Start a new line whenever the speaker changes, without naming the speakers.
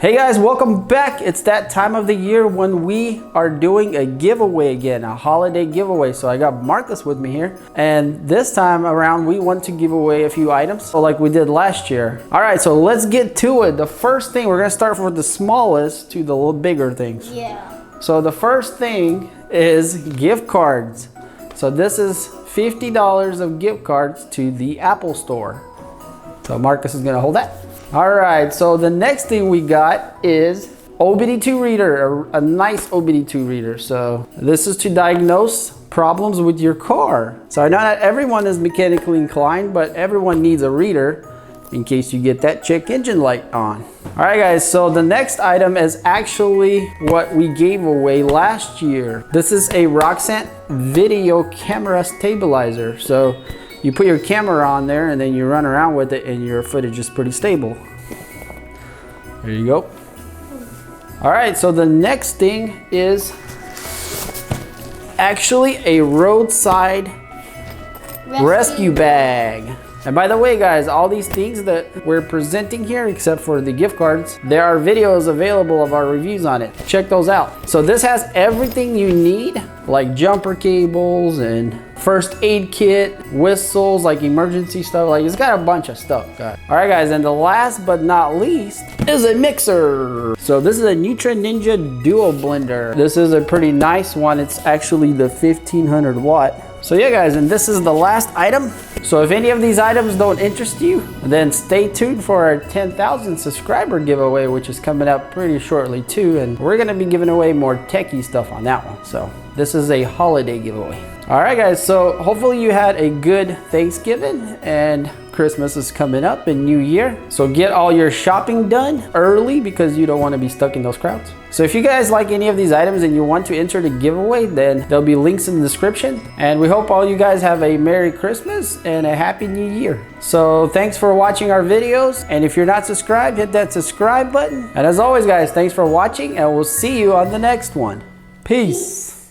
Hey guys, welcome back. It's that time of the year when we are doing a giveaway again, a holiday giveaway. So I got Marcus with me here, and this time around we want to give away a few items, so like we did last year. All right, so let's get to it. The first thing, we're gonna start with the smallest to the little bigger things.
Yeah.
So the first thing is gift cards. So this is $50 of gift cards to the Apple Store. So Marcus is gonna hold that. All right, so the next thing we got is OBD2 Reader, a nice OBD2 reader. So this is to diagnose problems with your car. So I know not everyone is mechanically inclined, but everyone needs a reader in case you get that check engine light on. All right guys, so the next item is actually what we gave away last year. This is a Roxanne video camera stabilizer. So you put your camera on there and then you run around with it and your footage is pretty stable. There you go. All right, so the next thing is actually a Roadside Rescue Bag. And by the way guys, all these things that we're presenting here, except for the gift cards, there are videos available of our reviews on it. Check those out. So this has everything you need, like jumper cables and first aid kit, whistles, like emergency stuff. Like it's got a bunch of stuff, guys. All right guys, and the last but not least is a mixer. So this is a Nutri Ninja Duo Blender. This is a pretty nice one. It's actually the 1500 watt. So yeah guys, and this is the last item. So if any of these items don't interest you, then stay tuned for our 10,000 subscriber giveaway, which is coming up pretty shortly too. And we're gonna be giving away more techie stuff on that one. So this is a holiday giveaway. All right guys, so hopefully you had a good Thanksgiving, and Christmas is coming up and New Year. So get all your shopping done early because you don't want to be stuck in those crowds. So if you guys like any of these items and you want to enter the giveaway, then there'll be links in the description. And we hope all you guys have a Merry Christmas and a Happy New Year. So thanks for watching our videos. And if you're not subscribed, hit that subscribe button. And as always guys, thanks for watching, and we'll see you on the next one. Peace.